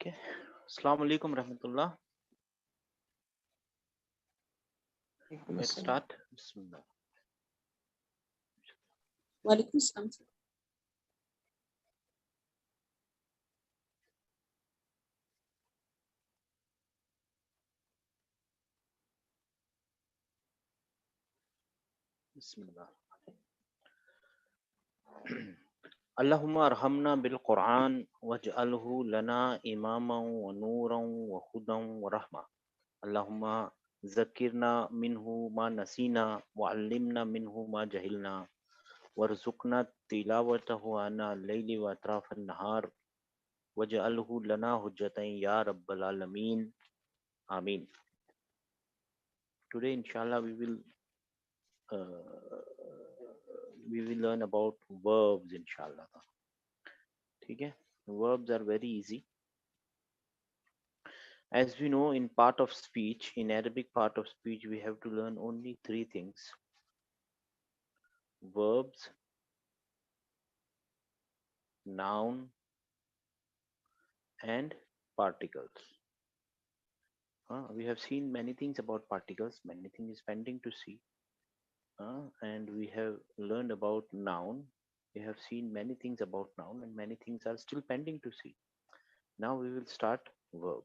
Okay. Assalamu alaikum rahmatullah. Let's start. Bismillah. Walaikum salam. Bismillah. Allahumma arhamna bil Quran waj'alhu lana imaman wa nuran wa hudan wa rahma. Allahumma zakirna minhu ma nasina wa allimna minhu ma jahilna warzuqna tilawatahu ana al-layli wa atraf an-nahar waj'alhu lana hujjatan ya rabbal alamin. Ameen. Today inshallah we will learn about verbs inshallah. Okay? Verbs are very easy. As we know, in part of speech, in Arabic part of speech, we have to learn only three things: verbs, noun, and particles. We have seen many things about particles, many things is pending to see. And we have learned about noun. We have seen many things about noun, and many things are still pending to see. Now we will start verb.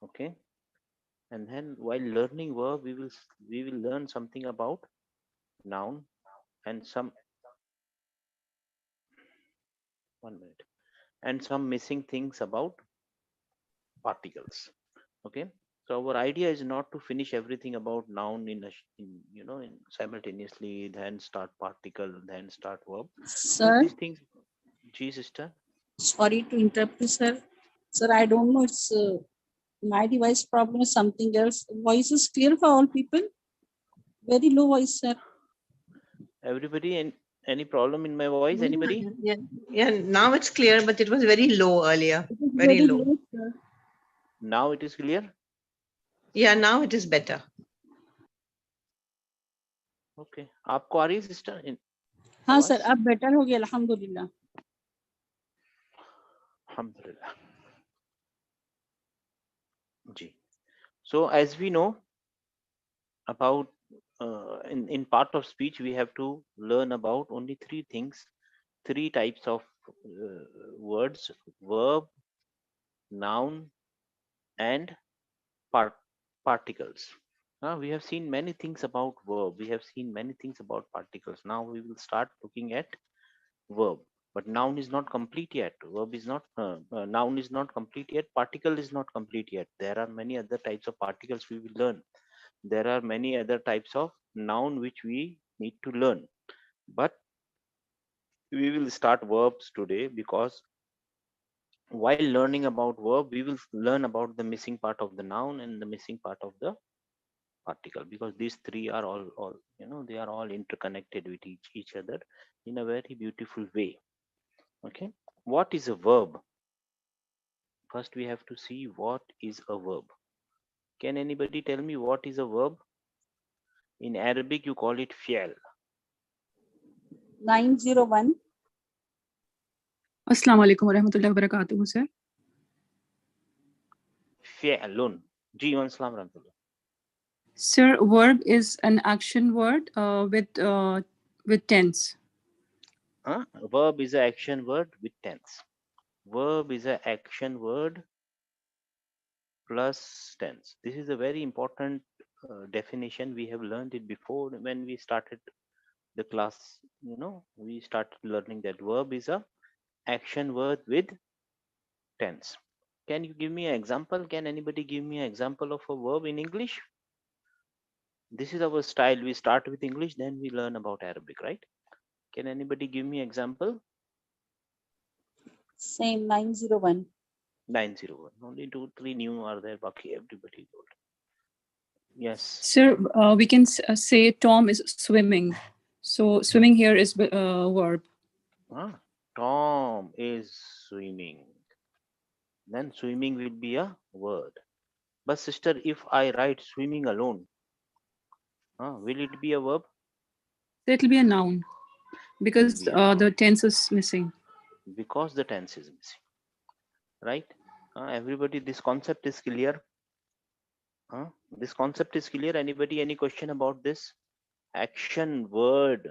Okay? And then while learning verb, we will learn something about noun and some missing things about particles. Okay, so our idea is not to finish everything about noun in simultaneously, then start particle, then start verb. Sir, These things. Gee, sister. sorry to interrupt you, sir. Sir, I don't know. It's my device problem is something else. Voice is clear for all people. Very low voice, sir. Everybody, and any problem in my voice? Anybody? Yeah. Now it's clear, but it was very low earlier. Very low. Sir. Now it is clear. Yeah, now it is better. Okay. आपको आ रही है sister? हाँ sir, अब better हो गया, alhamdulillah. Alhamdulillah. Ji. So as we know about in part of speech, we have to learn about only three things, three types of words: verb, noun, and particles. We have seen many things about verb. We have seen many things about particles. Now we will start looking at verb. But noun is not complete yet. Verb is not. Noun is not complete yet. Particle is not complete yet. There are many other types of particles we will learn. There are many other types of noun which we need to learn. But we will start verbs today because while learning about verb, we will learn about the missing part of the noun and the missing part of the particle, because these three are all they are all interconnected with each other in a very beautiful way. Okay, what is a verb? First we have to see what is a verb. Can anybody tell me what is a verb? In Arabic you call it fi'l. 901. Assalamu alaikum warahmatullahi wabarakatuh, sir. Fi'lun. Ji wa salam rahmatullah. Sir, verb is an action word with tense. Verb is an action word with tense. Verb is an action word plus tense. This is a very important definition. We have learned it before when we started the class. We started learning that verb is a action word with tense. Can you give me an example? Can anybody give me an example of a verb in English? This is our style. We start with English, then we learn about Arabic, right? Can anybody give me an example? Same 901. 901. Only 2-3 new are there. Baki everybody told. Yes. Sir, we can say Tom is swimming. So swimming here is verb. Tom is swimming. Then swimming will be a word. But sister, if I write swimming alone, will it be a verb? It will be a noun because the tense is missing. Because the tense is missing, right? Everybody, this concept is clear. This concept is clear. Anybody, any question about this? Action word,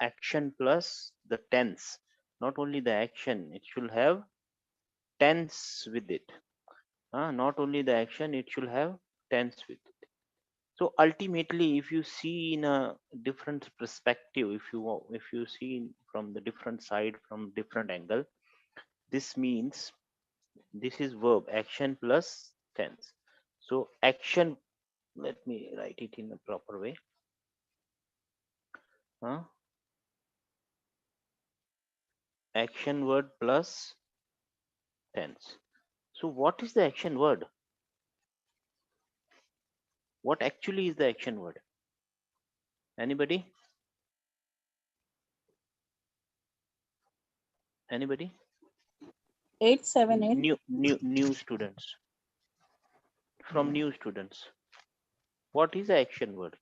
action plus the tense. Not only the action, it should have tense with it. Not only the action, it should have tense with it. So ultimately, if you see in a different perspective, if you see from the different side, from different angle, this means this is verb action plus tense. So action, let me write it in a proper way. Action word plus tense. So what is the action word? What actually is the action word? Anybody? Anybody? 878. New students. From new students. What is the action word?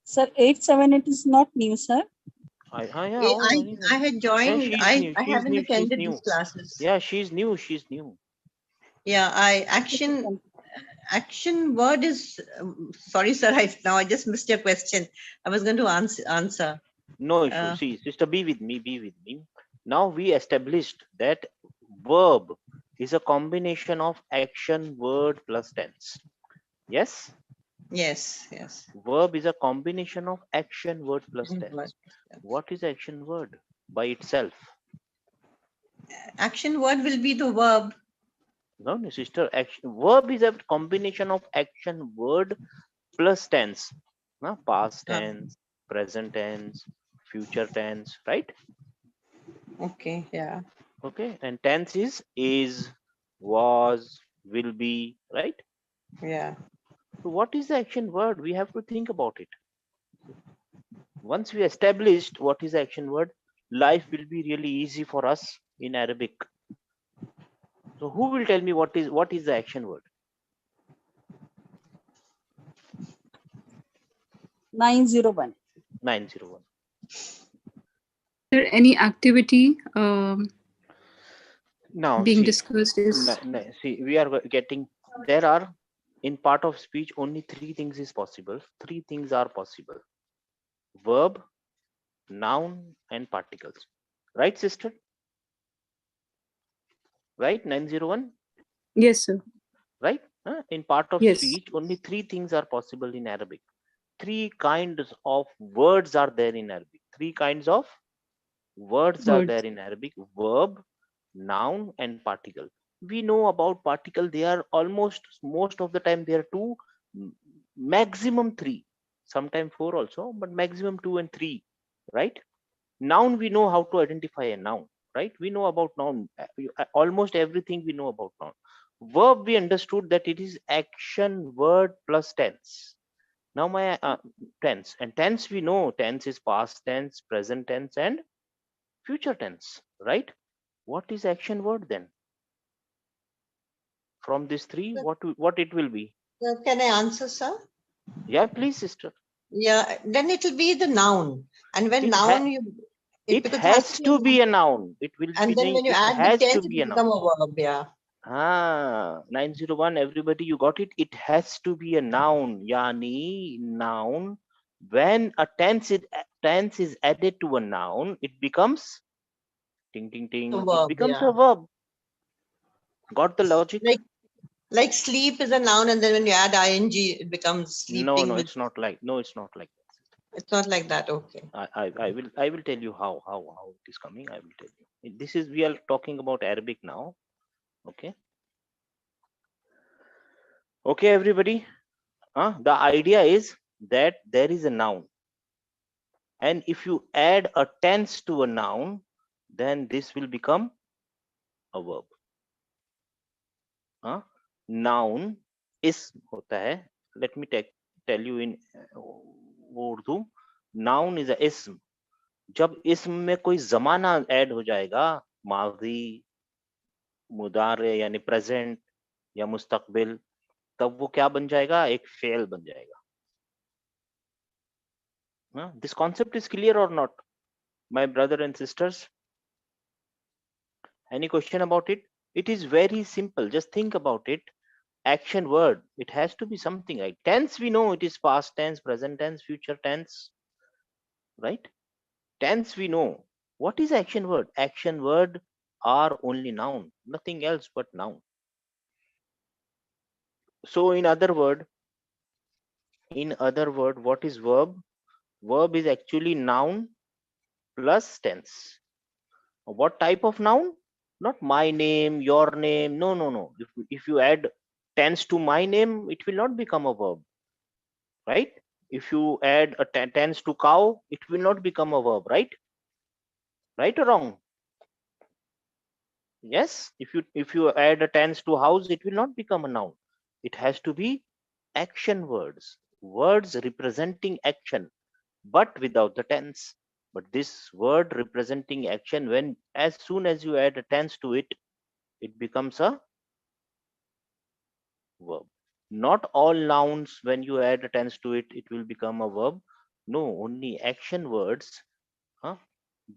Sir, 878 is not new, sir. I had joined. She's I new. She's haven't new. She's attended new. these classes. Yeah, she's new. She's new. Yeah, action word is sorry, sir. I just missed your question. I was going to answer. No issue. See, sister, be with me. Be with me. Now we established that verb is a combination of action, word plus tense. Yes. Yes. Yes. Verb is a combination of action, word plus Word. tense. What is action word by itself? Action word will be the verb. No, sister. Action verb is a combination of action, word plus tense. Past tense, present tense, future tense, right? Okay. Yeah. Okay, and tense is, was, will be, right? Yeah. So what is the action word? We have to think about it. Once we established what is the action word, life will be really easy for us in Arabic. So who will tell me what is the action word? 901. 901. Is there any activity Now being see, discussed is see, we are getting, there are, in part of speech only three things is possible. Three things are possible: verb, noun, and particles. Right, sister? Right, 901? yes, sir. Right? In part of Yes. speech only three things are possible in Arabic. Three kinds of words are there in Arabic. Three kinds of words are there Words. in Arabic: verb, noun, and particle. We know about particle, they are almost, most of the time they are two, maximum three, sometimes four also, but maximum two and three, right? Noun, we know how to identify a noun, right? We know about noun, almost everything we know about noun. Verb, we understood that it is action, word plus tense. Now my tense, and tense, we know tense is past tense, present tense, and future tense, right? What is action word then? From these three, what it will be? Can I answer, sir? Yeah, please, sister. Yeah. Then it will be the noun. And when It noun, it because it has has to be a to be noun. a noun. It will be And then when you it add the has to tense, it be a will noun. become a verb. Yeah. 901, everybody, you got it? It has to be a noun. Yani noun. When a tense is added to a noun, it becomes ting ting The ting. It verb. becomes Yeah. a verb. Got the logic? Like sleep is a noun, and then when you add ing, it becomes sleeping. No, it's not like, no, it's not like that. It's not like that. Okay. I will tell you how it is coming. I will tell you. This is, we are talking about Arabic now. Okay. Okay, everybody. The idea is that there is a noun, and if you add a tense to a noun, then this will become a verb. Noun ism hota hai. Let me tell you in Urdu. Noun is a ism. जब इसम में कोई जमाना add हो जाएगा, माजी, मुदारे यानी present या मुस्तकबिल, तब वो क्या बन जाएगा? एक फेल बन जाएगा. This concept is clear or not, my brother and sisters? Any question about it? It is very simple. Just think about it. Action word. It has to be something like tense. We know it is past tense, present tense, future tense, right? Tense we know. What is action word? Action word are only noun, nothing else but noun. So in other word, what is verb? Verb is actually noun plus tense. What type of noun? Not my name, your name. No, no, no. If you add tense to my name, it will not become a verb, right? If you add a tense to cow, it will not become a verb, right? Right or wrong? Yes. If you add a tense to house, it will not become a noun. It has to be action words, words representing action, but without the tense. But this word representing action, when as soon as you add a tense to it, it becomes a verb. Not all nouns, when you add a tense to it, it will become a verb. No, only action words, huh?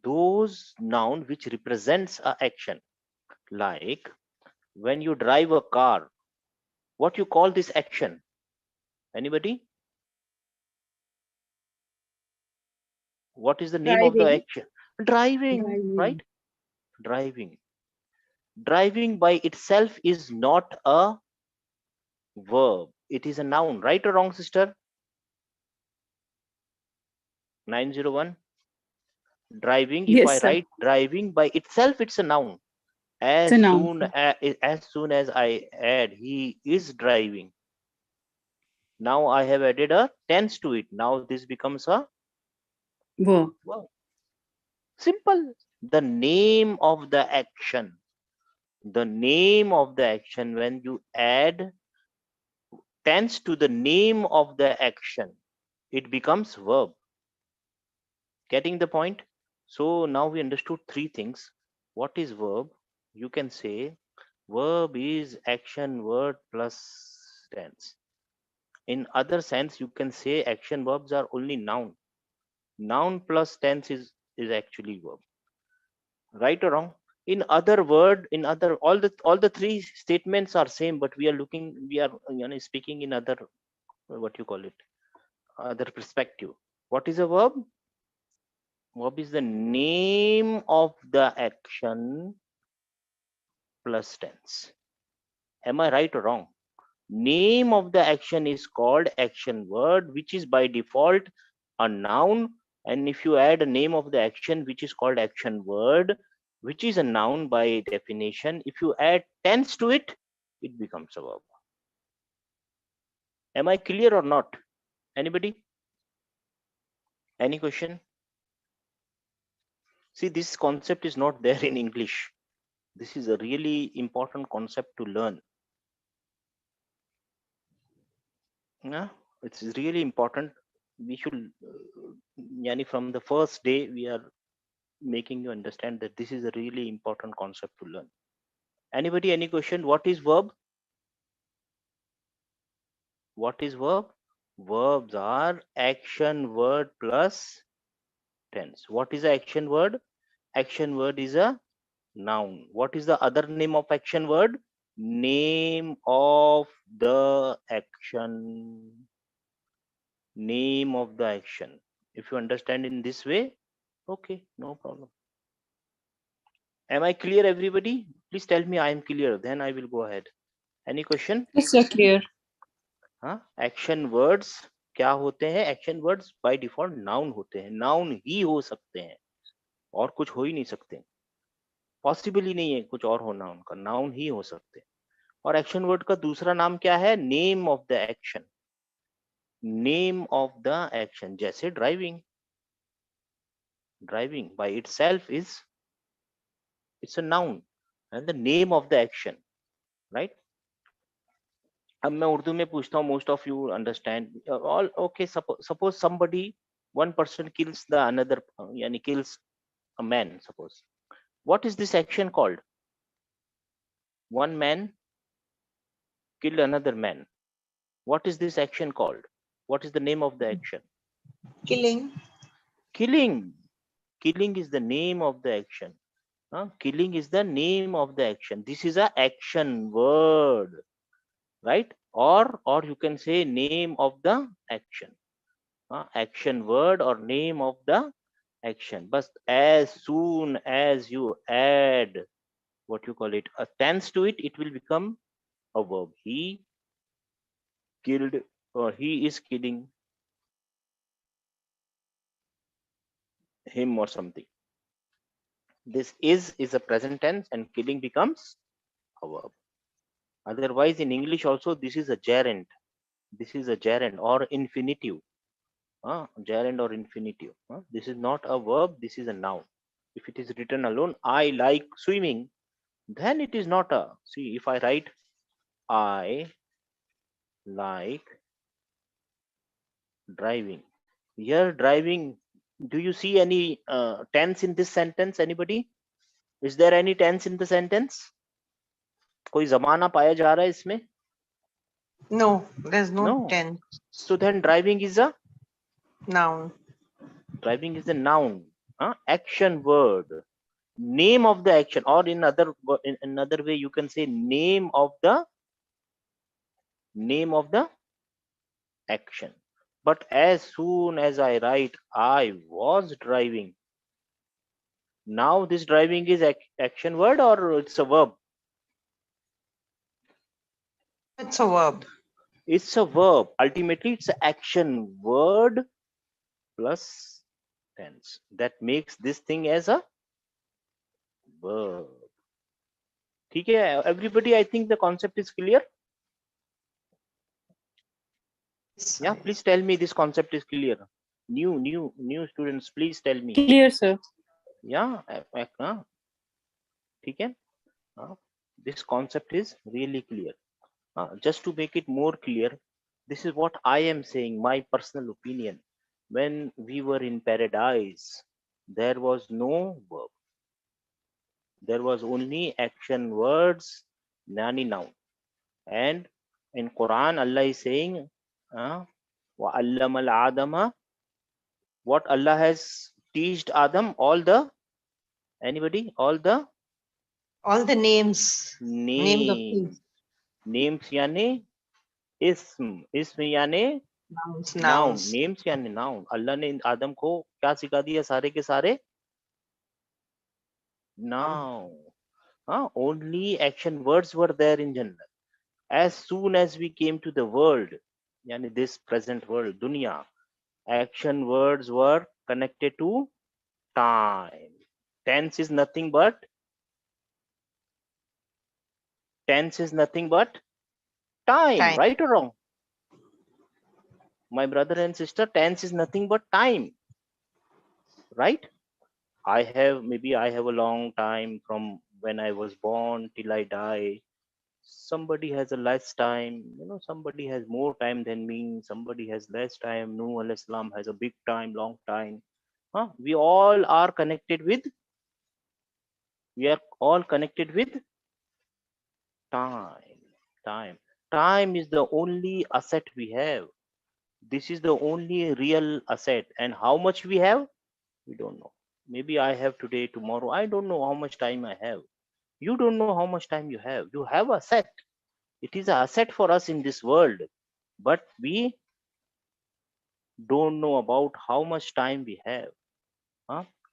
Those noun which represents a action. Like when you drive a car, what you call this action? Anybody? What is the name of the Driving. action? Driving, right? Driving. Driving. Driving by itself is not a verb. It is a noun, right or wrong, sister? 901. Driving, if Yes, I sir. write driving by itself, it's a noun. It's a As noun. soon as I add he is driving, now I have added a tense to it. Now this becomes a Verb. verb. Simple. The name of the action. The name of the action, when you add tense to the name of the action, it becomes verb. Getting the point? So now we understood three things. What is verb? You can say verb is action word plus tense. In other sense, you can say action verbs are only noun. Noun plus tense is actually verb. Right or wrong? In other word, in other all the three statements are same, but we are speaking in other, what you call it, other perspective. What is a verb? Verb is the name of the action plus tense. Am I right or wrong? Name of the action is called action word, which is by default a noun. And if you add a name of the action, which is called action word, which is a noun by definition, if you add tense to it, it becomes a verb. Am I clear or not? Anybody? Any question? See, this concept is not there in English. This is a really important concept to learn. Yeah, it's really important. We should, yani from the first day, we are making you understand that this is a really important concept to learn. Anybody, any question? What is verb? What is verb? Verbs are action word plus tense. What is the action word? Action word is a noun. What is the other name of action word? Name of the action. Name of the action. If you understand in this way, okay, no problem. Am I clear, everybody? Please tell me I am clear, then I will go ahead. Any question? Yes, sir. Clear. हाँ, action words क्या होते हैं? Action words by default noun होते हैं, noun ही हो सकते हैं और कुछ हो ही नहीं सकते, पॉसिबल ही नहीं है कुछ और होना, उनका नाउन ही हो सकते हैं। और एक्शन वर्ड का दूसरा नाम क्या है? Name of the action. Name of the action, जैसे driving, driving by itself is, it's a noun and the name of the action, right? अब मैं उर्दू में पूछता हूँ, most of you understand all, okay? Suppose somebody, one person kills the another, yani kills a man, suppose. What is this action called? One man killed another man. What is this action called? What is the name of the action? Killing. Killing. Killing is the name of the action. Killing is the name of the action. This is a action word, right? Or you can say name of the action. Action word or name of the action. But as soon as you add what you call it a tense to it, it will become a verb. He killed or he is killing him or something. This is a present tense and killing becomes a verb. Otherwise, in English also, this is a gerund. This is a gerund or infinitive. Gerund or infinitive. This is not a verb. This is a noun. If it is written alone, I like swimming, then it is not a. See, if I write I like driving. Here, driving. Do you see any tense in this sentence? Anybody? Is there any tense in the sentence? कोई जमाना पाया जा रहा है इसमें? No, there's no No. tense. So then driving is a Noun. noun. Action word. Name of the action, or in another way you can say name of the action. But as soon as I write I was driving, now this driving is action word or it's a verb? It's a verb. It's a verb. Ultimately, it's an action word plus tense. That makes this thing as a verb. Okay, everybody, I think the concept is clear. Yeah, please tell me this concept is clear. New students, please tell me. Clear, sir. Yeah, okay. This concept is really clear. Just to make it more clear, this is what I am saying, my personal opinion. When we were in paradise, there was no verb. There was only action words, nani noun. And in Quran, Allah is saying, وَعَلَّمَ الْآدَمَ, what Allah has teached Adam, all the, anybody, all the names. Names of names. things. Names यानी ism यानी Nouns. noun. Nouns. Names यानी noun. Allah ने आदम को क्या सिखा दिया सारे के सारे? Noun. Only action words were there in Jannah. As soon as we came to the world, yani this present world, dunya, action words were connected to time. Tense is nothing but time, Time. right or wrong? My brother and sister, tense is nothing but time, right? I have a long time from when I was born till I die. Somebody has a less time, somebody has more time than me, somebody has less time. Nuh alayhi salam has a big time, long time. We all are connected with, time. Time is the only asset we have. This is the only real asset. And how much we have, we don't know. Maybe I have today, tomorrow, I don't know how much time I have. You don't know how much time you have. You have a asset. It is an asset for us in this world, but we don't know about how much time we have.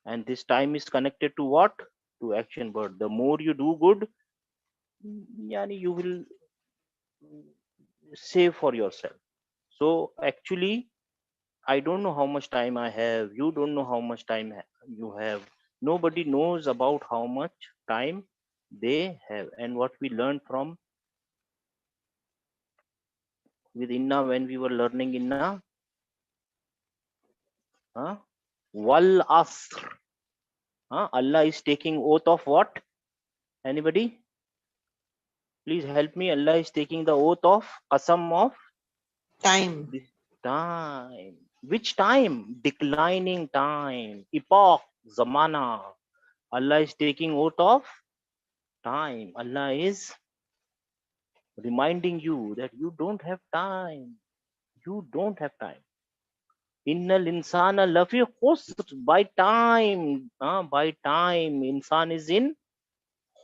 And this time is connected to what? To action word. The more you do good, yani you will save for yourself. So actually, I don't know how much time I have. You don't know how much time you have. Nobody knows about how much time they have. And what we learned from with Inna when we were learning Inna, Wal Asr. Allah is taking oath of what? Anybody? Please help me. Allah is taking the oath of Qasam of Time. this time. Which time? Declining time. Epoch. Zamana. Allah is taking oath of time. Allah is reminding you that you don't have time. You don't have time. Innal insana lafi khusr. By time, insan is in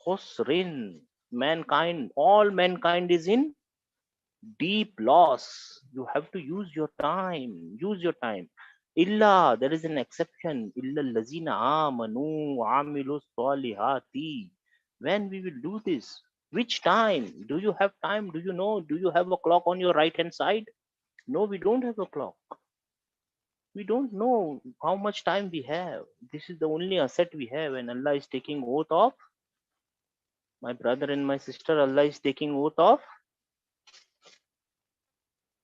khusrin. Mankind, all mankind is in deep loss. You have to use your time. Use your time. Illa, there is an exception. Illa lazina amanu amilu salihati. When we will do this? Which time? Do you have time? Do you know? Do you have a clock on your right hand side? No, we don't have a clock. We don't know how much time we have. This is the only asset we have, and Allah is taking oath of my brother and my sister. Allah is taking oath of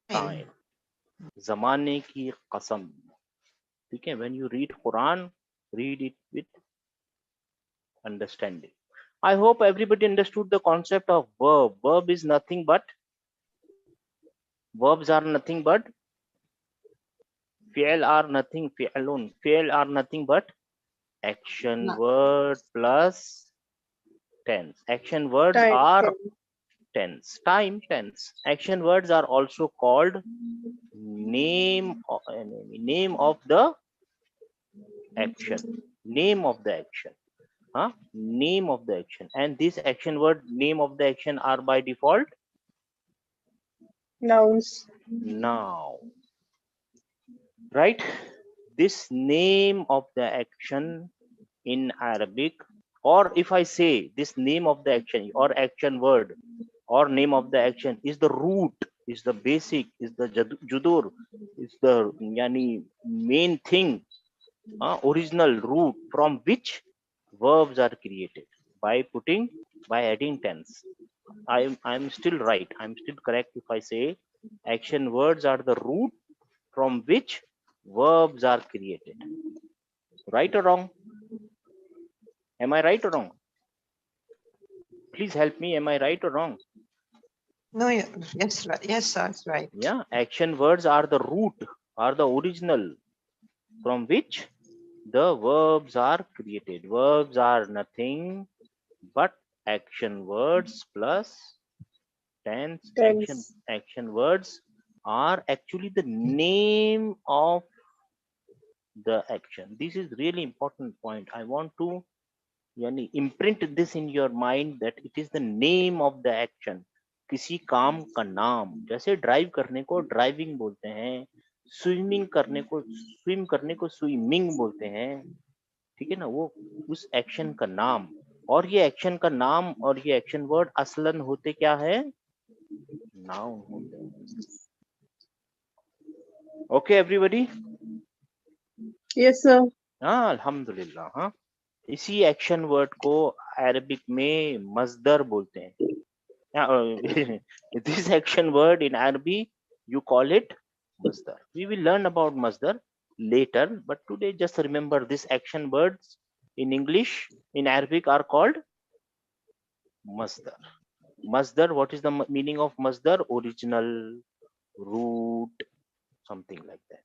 time. Zamane ki qasam. Okay, when you read Quran, read it with understanding. I hope everybody understood the concept of verb. Verb is nothing but, verbs are nothing but, fi'l are nothing, fi'lun. Fi'l are nothing but action No. word plus tense. Action words Time. are tense. Time tense. Action words are also called name of the action. Name of the action. Name of the action. And this action word, name of the action, are by default Nouns. now. Right? This name of the action in Arabic, or if I say this name of the action or action word or name of the action is the root, is the basic, is the judur, is the yani main thing, original root from which verbs are created by adding tense. I'm still right. I'm still correct if I say action words are the root from which verbs are created. Right or wrong? Am I right or wrong? Please help me. Am I right or wrong? No, yes, right. Yes, sir, it's right. Yeah, action words are the root, are the original from which the verbs are created. Verbs are nothing but action words plus tense. Tense. Action words are actually the name of the action. This is really important point. I want to imprint this in your mind that it is the name of the action. किसी काम का नाम, जैसे drive करने को driving बोलते हैं, swimming करने को स्विमिंग बोलते हैं, ठीक है ना, वो उस एक्शन का नाम, और ये एक्शन का नाम और ये एक्शन वर्ड असलन होते क्या है, नाउन होते हैं. Okay everybody? Yes, sir. हाँ, अल्हम्दुलिल्लाह. हाँ, इसी एक्शन वर्ड को अरबिक में मजदर बोलते हैं. This action word in Arabic, you call it masdar. We will learn about masdar later, but today just remember this action words in English, in Arabic are called masdar. Masdar, what is the meaning of masdar? Original, root, something like that.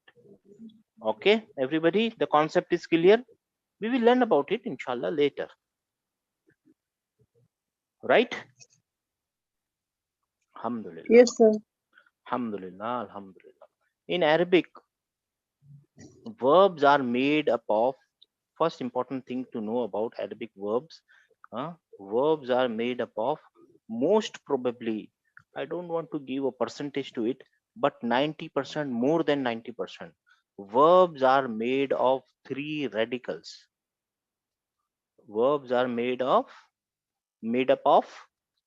Okay, everybody, the concept is clear. We will learn about it inshallah later. Right? Alhamdulillah. Yes, sir. Alhamdulillah, alhamdulillah. In Arabic, verbs are made up of, first important thing to know about Arabic verbs, verbs are made up of, most probably, I don't want to give a percentage to it, but 90%, more than 90%, verbs are made of 3 radicals. Verbs are made up of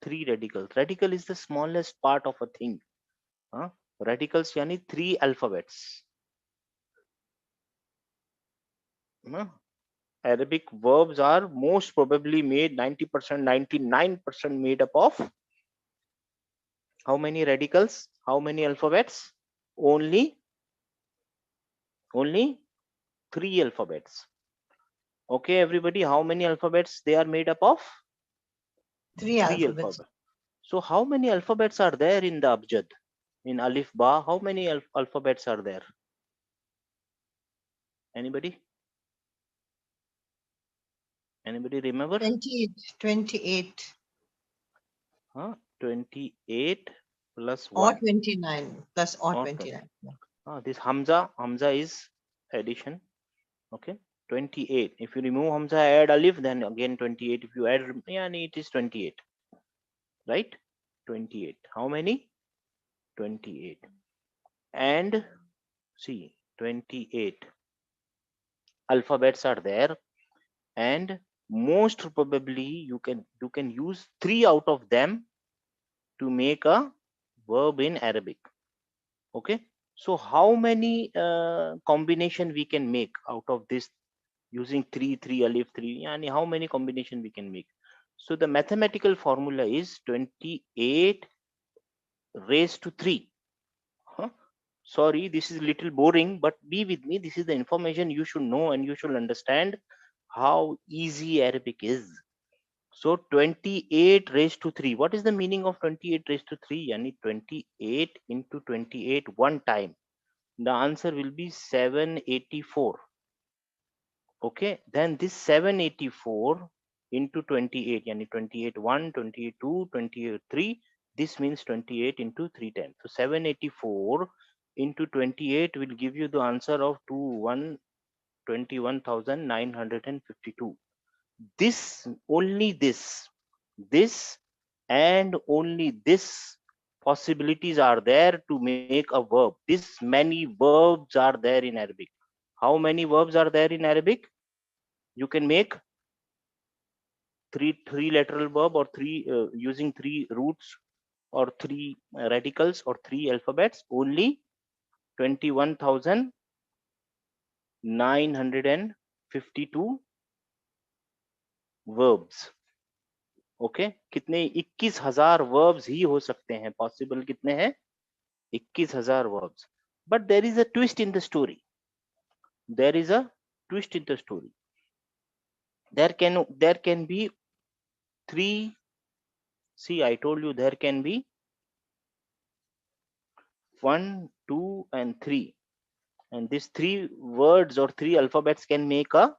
3 radicals. Radical is the smallest part of a thing. Radicals yani 3 alphabets. Arabic verbs are most probably made 90%, 99% made up of how many radicals? How many alphabets? Only 3 alphabets. Okay, everybody, how many alphabets they are made up of? 3 alphabets. So how many alphabets are there in the abjad? In alif ba, how many alphabets are there? Anybody? Anybody remember? 28. 28 plus Or 1. 29 plus or Or 29. This Hamza is addition. Okay, 28. If you remove Hamza, add Alif, then again 28. If you add, yani it is 28. Right? 28. How many? 28. And see, 28 alphabets are there, and most probably you can use 3 out of them to make a verb in Arabic. Okay, so how many combination we can make out of this using 3 alif 3, and how many combination we can make? So the mathematical formula is 28 raised to 3. Huh? Sorry, this is a little boring, but be with me. This is the information you should know, and you should understand how easy Arabic is. So 28 raised to 3. What is the meaning of 28 raised to 3? Yani 28 into 28 one time. The answer will be 784. Okay, then this 784 into 28, yani 28 1, 28 2, 28 3. This means 28 into 3 times. So 784 into 28 will give you the answer of 21,952. This, only this and only this possibilities are there to make a verb. This many verbs are there in Arabic. How many verbs are there in Arabic? You can make three lateral verb, or three using 3 roots, or 3 radicals, or 3 alphabets. Only 21,952 verbs. Okay, कितने? 21,000 verbs ही हो सकते हैं. Possible कितने हैं? 21,000 verbs. But there is a twist in the story. There is a twist in the story. there can be 3. See, I told you there can be 1, 2 and 3, and these 3 words or 3 alphabets can make a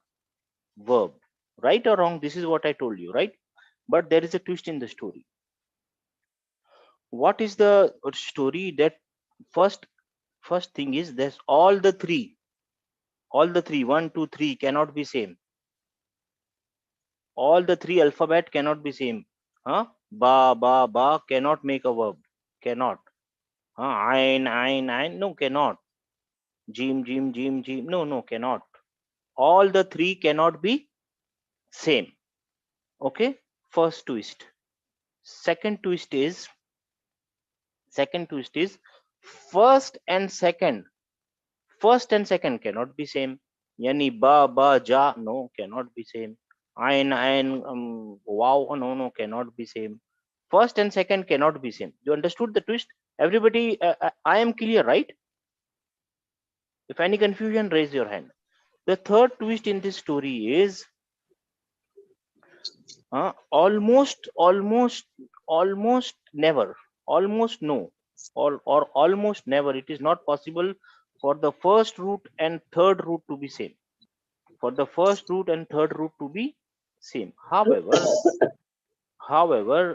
verb. Right or wrong? This is what I told you, right? But there is a twist in the story. What is the story? That first thing is, there's all the three 1, 2, 3 cannot be same. All the 3 alphabet cannot be same. Ba cannot make a verb. Cannot. Ein, no, cannot. Jim, no, cannot. All the 3 cannot be same. Okay, first twist. Second twist is first and second cannot be same. Yani ba ja, no, cannot be same. Ein, wow, no, cannot be same. First and second cannot be same. You understood the twist? Everybody, I am clear, right? If any confusion, raise your hand. The third twist in this story is almost never, almost no, or almost never. It is not possible for the first root and third root to be same. For the first root and third root to be same. However,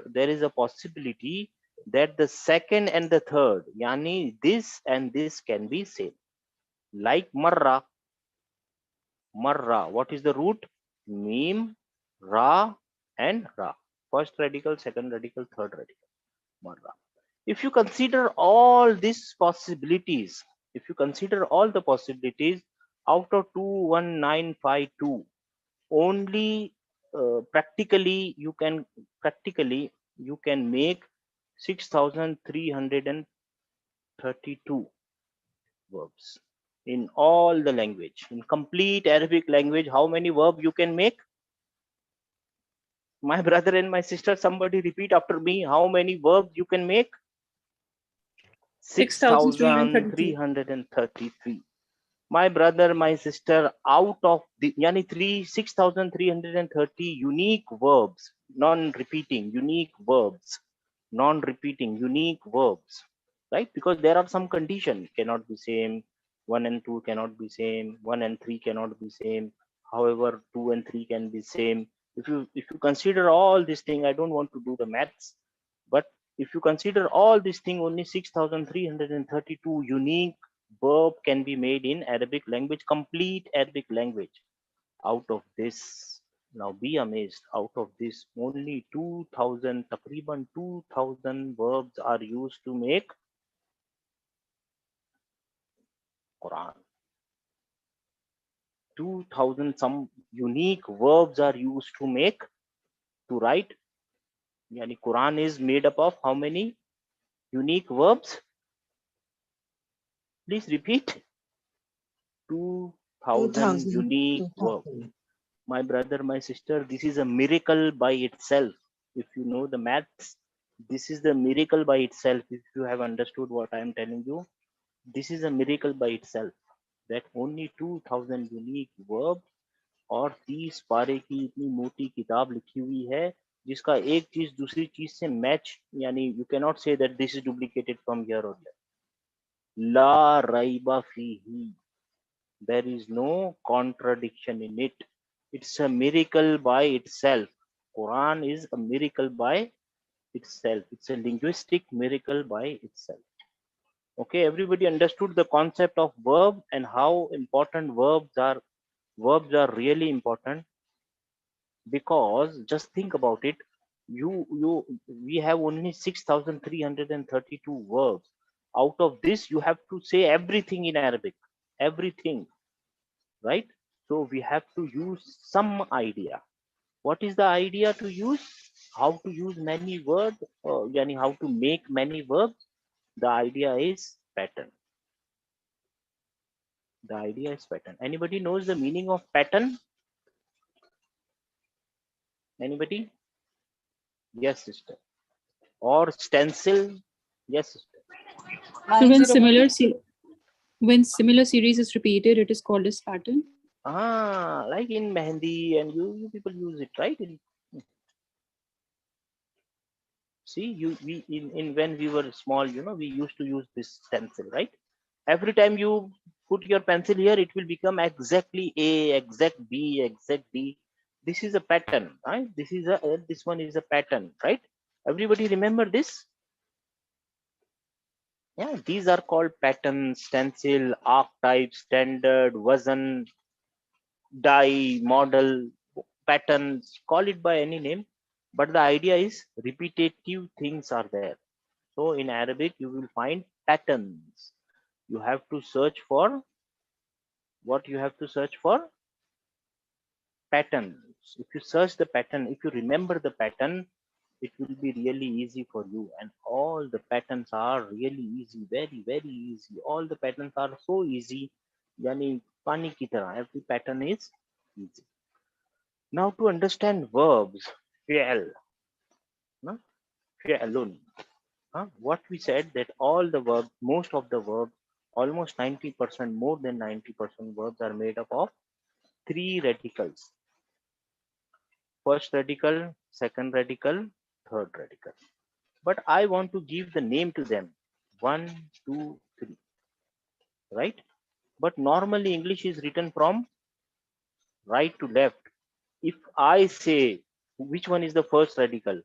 there is a possibility that the second and the third, yani this and this, can be same. Like marra. What is the root? Mim, ra, and ra. First radical, second radical, third radical. Marra. If you consider all these possibilities, out of 21952, only practically you can make 6,332 verbs in all the language. In complete Arabic language, how many verbs you can make? My brother and my sister, somebody repeat after me. How many verbs you can make? 6,333. My brother, my sister, out of the yani 6,330 unique verbs, non-repeating unique verbs, right? Because there are some conditions cannot be same. 1 and 2 cannot be same. 1 and 3 cannot be same. However, 2 and 3 can be same. If you consider all this thing, I don't want to do the maths, but if you consider all this thing, only 6,332 unique verb can be made in Arabic language, complete Arabic language. Out of this, now be amazed, out of this only 2000, takriban 2000 verbs are used to make Quran. 2000 some unique verbs are used to make, to write. Yani Quran is made up of how many unique verbs? Please repeat. 2000 2000. unique verbs. 2000. My brother, my sister, this is a miracle by itself. If you know the maths, this is the miracle by itself. If you have understood what I am telling you, this is a miracle by itself. That only 2000 unique verbs और 30 पारे की इतनी मोटी किताब लिखी हुई है जिसका एक चीज दूसरी चीज से मैच, यानी you can not say that this is duplicated from here और देयर। ला रैबा फीही, there is no contradiction in it. It's a miracle by itself. Quran is a miracle by itself. It's a linguistic miracle by itself. Okay, everybody understood the concept of verb and how important verbs are. Verbs are really important because just think about it. We have only 6,332 verbs. Out of this, you have to say everything in Arabic. Everything. Right? So we have to use some idea. What is the idea to use? How to use many words, yani how to make many verbs? The idea is pattern. The idea is pattern. Anybody knows the meaning of pattern? Anybody? Yes, sister. Or stencil? Yes, sister. So when 901. when similar series is repeated, it is called as pattern. Like in Mehendi, and you people use it, right? See, in when we were small, we used to use this stencil, right? Every time you put your pencil here, it will become exactly A, exact B, exact D. This is a pattern, right? This one is a pattern, right? Everybody remember this? Yeah, these are called patterns, stencil, archetype, standard, version, die, model, patterns, call it by any name. But the idea is repetitive things are there. So in Arabic, you will find patterns. You have to search for what you have to search for? Patterns. If you search the pattern, if you remember the pattern, it will be really easy for you. And all the patterns are really easy, very, very easy. All the patterns are so easy. Yani pani ki tarah, every pattern is easy. Now to understand verbs, fi'al, no? Fi'alun. What we said that all the verbs, most of the verbs, almost 90%, more than 90% verbs are made up of three radicals. First radical, second radical, third radical. But I want to give the name to them. 1, 2, 3. Right? But normally English is written from right to left. If I say which one is the first radical,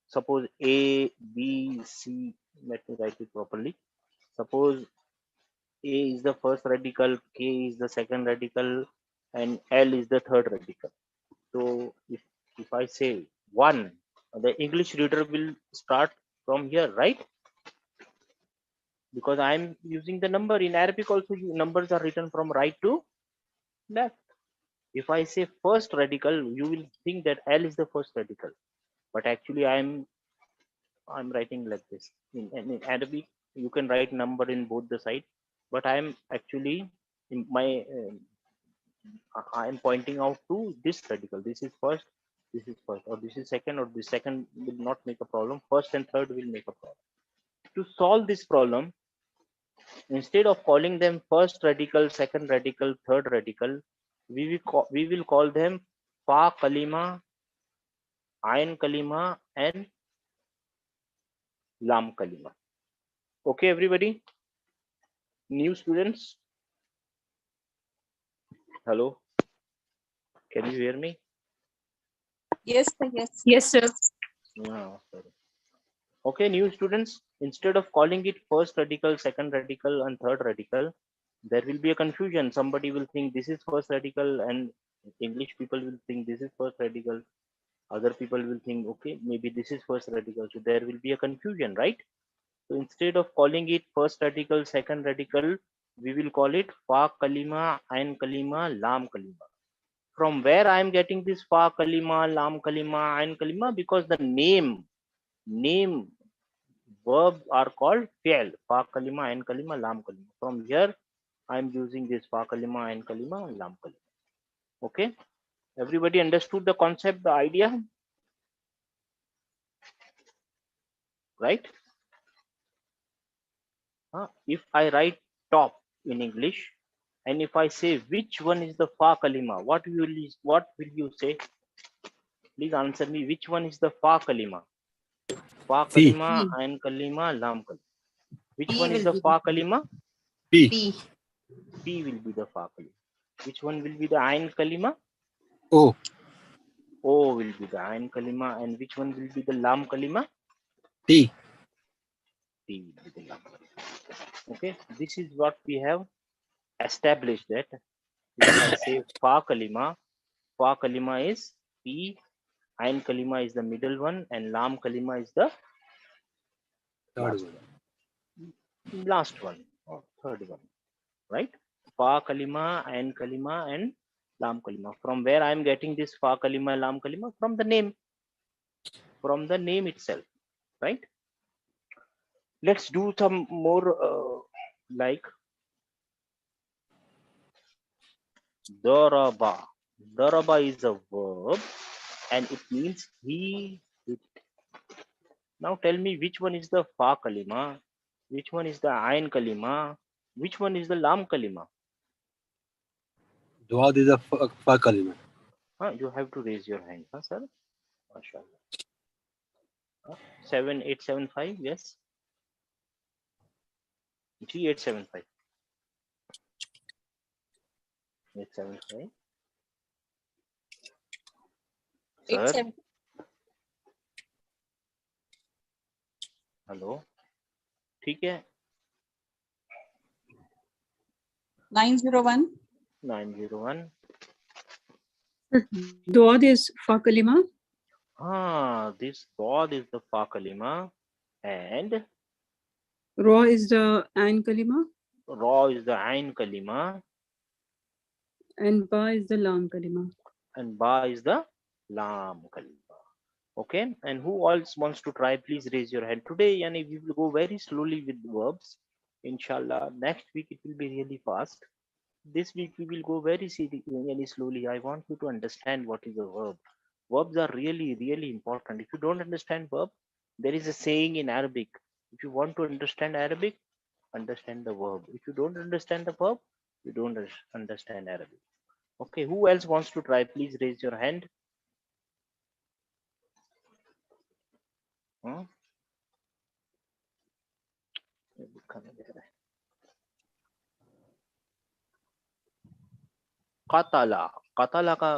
suppose A, B, C, let me write it properly. Suppose A is the first radical, K is the second radical, and L is the third radical. So if I say 1, the English reader will start from here, right? Because I'm using the number. In Arabic also, numbers are written from right to left. If I say first radical, you will think that L is the first radical, but actually I'm writing like this. In Arabic, you can write number in both the side, but I'm actually in my I'm pointing out to this radical. This is first, or this is second, or this second will not make a problem. First and third will make a problem. To solve this problem, instead of calling them first radical, second radical, third radical, we will call them fa kalima, ayn kalima, and lam kalima. Okay, everybody? New students? Hello? Can you hear me? Yes, sir, yes. Yes, sir. No, sorry. Okay, new students, instead of calling it first radical, second radical, and third radical, There will be a confusion. Somebody will think this is first radical, and English people will think this is first radical. Other people will think, okay, maybe this is first radical. So there will be a confusion, right? So instead of calling it first radical, second radical, we will call it fa kalima, ain kalima, lam kalima. From where I am getting this fa kalima, lam kalima, ain kalima? Because the name verbs are called fi'l, fa kalima, ain kalima, lam kalima. From here I am using this fa kalima, ain kalima, lam kalima. Okay, everybody understood the concept, the idea, right? If I write top in English, and if I say which one is the fa kalima, what will you say? Please answer me. Which one is the fa kalima? Fa P. kalima, ain kalima, lam kalima. Which P one is will the be the fa kalima? P. P. P will be the fa kalima. Which one will be the ain kalima? O. O will be the ain kalima. And which one will be the lam kalima? T. T will be the lam kalima. Okay, this is what we have established, that if I say fa kalima is P, ain kalima is the middle one, and lam kalima is the Third one. last one or third one, right? Fa kalima, ain kalima, and lam kalima. From where I am getting this fa kalima, lam kalima? From the name itself, right? Let's do some more like daraba. Daraba is a verb and it means he hit. Now tell me which one is the fa kalima, which one is the ain kalima, which one is the lam kalima? Duad is a fa kalima. You have to raise your hand, sir. MashaAllah. 7875, yes. G875. 875. Sir, 87 hello. ठीक है. 901 901. Duad is fa kalima. This God is the fa kalima and Ra is the ain kalima. Ra is the ain kalima And ba is the lam kalima. and Ba is the lam kalima. Okay, and who else wants to try? Please raise your hand. Today, yani, we will go very slowly with verbs. Inshallah, next week it will be really fast. This week we will go very slowly. I want you to understand what is a verb. Verbs are really important. If you don't understand verb, there is a saying in Arabic. If you want to understand Arabic, understand the verb. If you don't understand the verb, you don't understand Arabic. Okay, who else wants to try? Please raise your hand. Hmm? Qatala.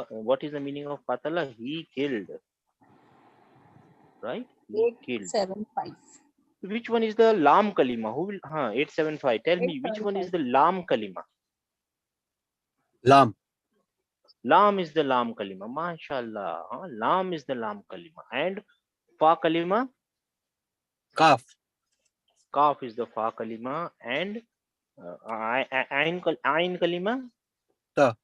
What is the meaning of qatala? He killed. Right? He killed. 875 Which one is the lam kalima? Who will 875? Tell me which one is 875 the lam kalima? Lam. Lam is the lam kalima. MashaAllah. Lam is the lam kalima. And fa kalima? Kaf. Kaf is the fa kalima. And ain kalima? Ta.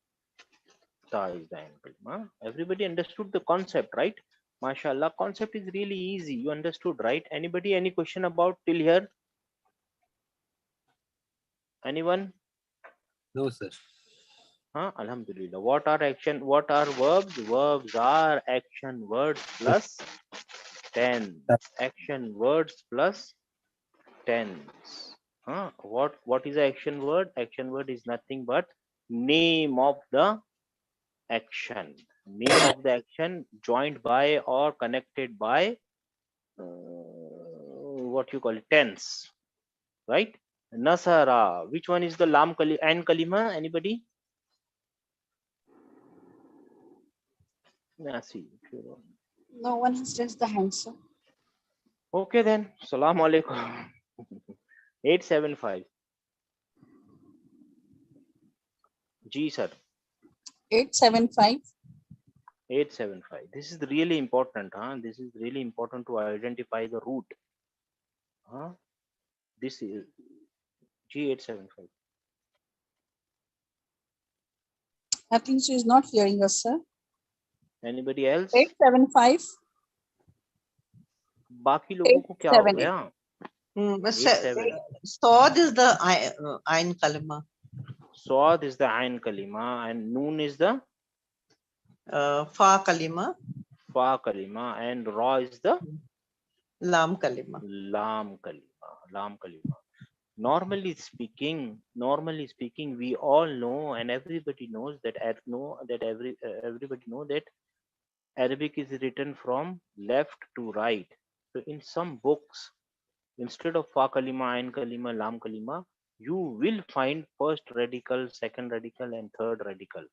Ta is the ain kalima. Everybody understood the concept, right? MashaAllah. Concept is really easy. You understood, right? Anybody, any question about till here? Anyone? No, sir. Alhamdulillah. What are verbs? Verbs are action words plus tense. Action words plus tense. What is the action word? Action word is nothing but name of the action. Name of the action joined by or connected by what you call it, tense. Right? Nasara. Which one is the lam and kalima? Anybody? Nasi. No one has raised the hand, sir. Okay then. Assalamu alaikum. 875. G sir. 875. 875. This is really important. This is really important to identify the root. This is G875. I think she is not hearing us, sir. Anybody else? 875. बाकी लोगों को क्या हो 878. गया? But 878. Sod is the Ain Kalima. Swad is the Ain Kalima and Noon is the Fa Kalima. Fa Kalima and Ra is the Lam Kalima. Lam Kalima. Lam Kalima. Normally speaking, we all know and everybody knows that everybody know that Arabic is written from left to right. So in some books, instead of Fa Kalima, Ain Kalima, Lam Kalima, you will find first radical, second radical, and third radical.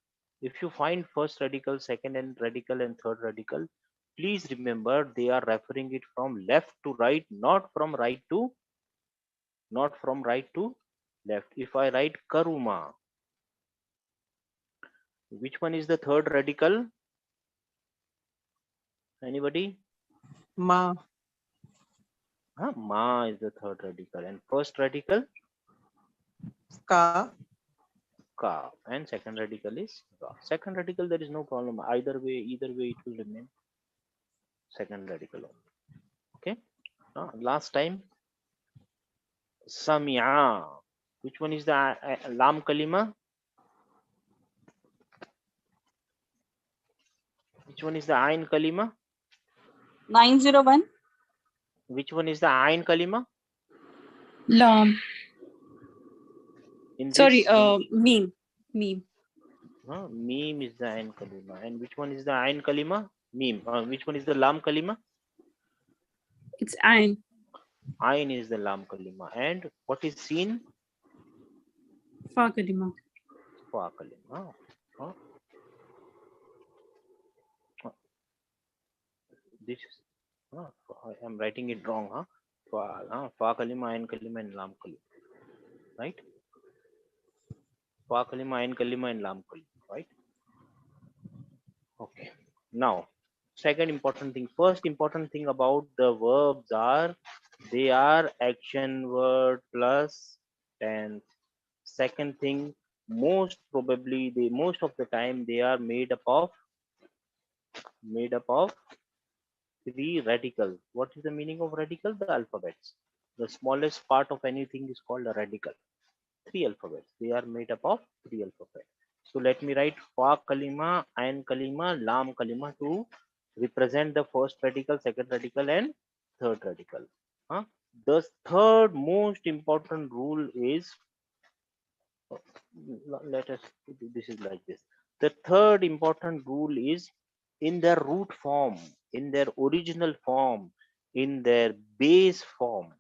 If you find first radical, second and radical, and third radical, please remember they are referring it from left to right, not from right to left. If I write Karuma, which one is the third radical? Anybody? Ma. Ma is the third radical, and first radical Ka. Ka, and second radical is Ra. Second radical, there is no problem. Either way it will remain second radical only. Okay. Last time, Samia. Which one is the Lam Kalima? Which one is the Ain Kalima? 901. Which one is the Ain Kalima? Lam. In Sorry, this, meme. Meme. Meme is the Ain Kalima. And which one is the Ain Kalima? Meme. Which one is the Lam Kalima? It's Ain. Ain is the Lam Kalima. And what is seen? Fa kalima. Fa Kalima. This is, I am writing it wrong. Fa Kalima, Ain Kalima, and Lam Kalima. Right? Fa Kalima, Ain Kalima, and Lam Kalima. Right? Okay. Now, second important thing. First important thing about the verbs are they are action word plus tense. Second thing, most of the time they are made up of three radicals. What is the meaning of radical? The alphabets. The smallest part of anything is called a radical. Three alphabets. They are made up of three alphabets. So let me write Fa Kalima, Ain Kalima, Lam Kalima to represent the first radical, second radical, and third radical. The third most important rule is, let us, this is like this. The third important rule is in their root form, in their original form, in their base form.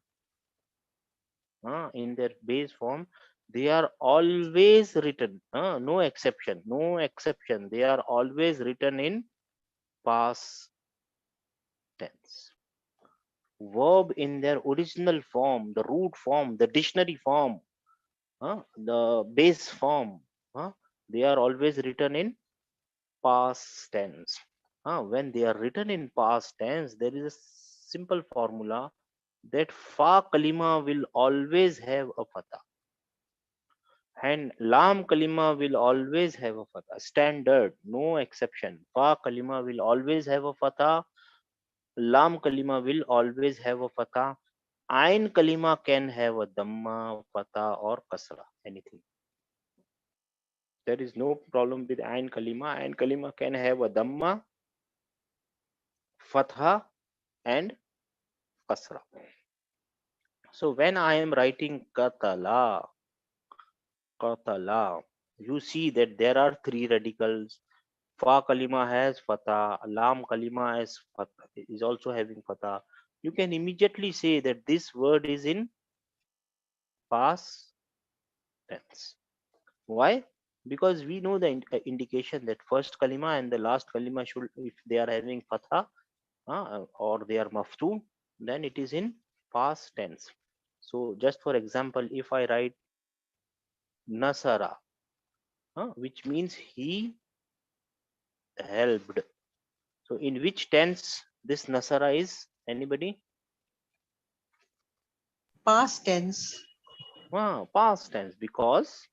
In their base form, they are always written, no exception, they are always written in past tense. Verb in their original form, the root form, the dictionary form, the base form, they are always written in past tense. When they are written in past tense, there is a simple formula that Fa Kalima will always have a fatha and Lam Kalima will always have a fatha. Standard, no exception. Fa Kalima will always have a fatha. Lam Kalima will always have a fatha. Ain Kalima can have a Dhamma, fatha, or Kasra, anything. There is no problem with Ain Kalima. Ain Kalima can have a Dhamma, fatha, and Kasra. So when I am writing Katala, you see that there are three radicals. Fa Kalima has fatha, Lam Kalima is also having fatha. You can immediately say that this word is in past tense. Why? Because we know the indication that first Kalima and the last Kalima should, if they are having fatha or they are maftu, then it is in past tense. So just for example, if I write Nasara, which means he helped. So in which tense this nasara is? Anybody? Past tense. Past tense, because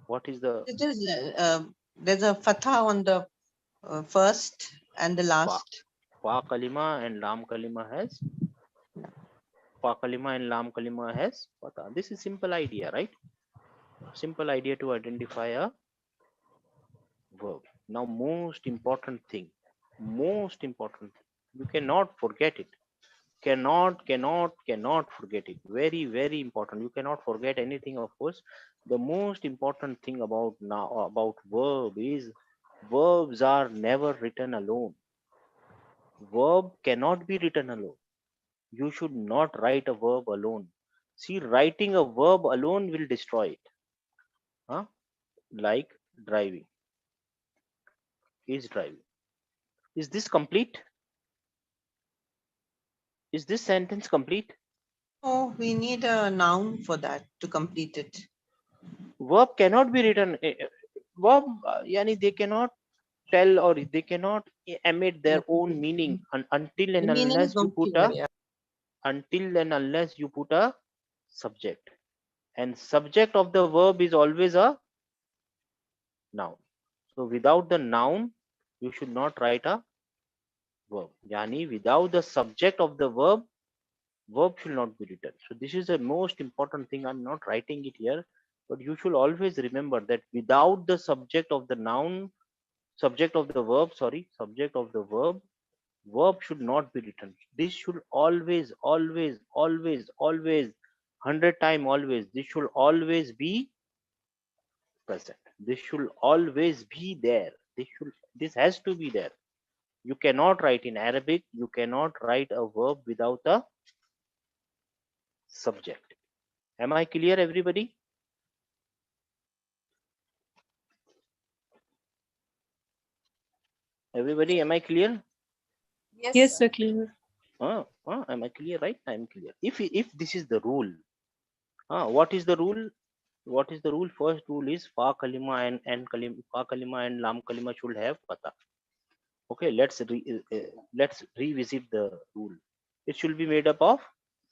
what is the It is, there's a fatha on the first and the fa, last. fa kalima and lam kalima has fa kalima and lam kalima has fatha. This is simple idea, right? Simple idea to identify a verb. Now most important thing, you cannot forget it. Cannot forget it. Very important. You cannot forget anything, of course. The most important thing about now about verb is verbs are never written alone. Verb cannot be written alone. You should not write a verb alone. See, writing a verb alone will destroy it. Huh? Like driving. Is driving. Is this complete? Is this sentence complete? Oh, we need a noun for that to complete it. Verb cannot be written. Verb, yani they cannot tell or they cannot emit their own meaning until The and meaning is unless you not put clear. a Yeah. subject, and subject of the verb is always a noun. So without the noun you should not write a verb. Yani without the subject of the verb should not be written. So this is the most important thing. I'm not writing it here, but you should always remember that without the subject of the noun, subject of the verb, sorry, subject of the verb should not be written. This should always 100 time always, this should always be present. This should always be there. This has to be there. You cannot write in Arabic, you cannot write a verb without a subject. Am I clear, everybody? Everybody, am I clear? Yes, sir, clear. Am I clear? Right? I am clear. If this is the rule, what is the rule? What is the rule? First rule is fa kalima and kalima, fa kalima and lam kalima should have fatha. Okay, let's revisit the rule. It should be made up of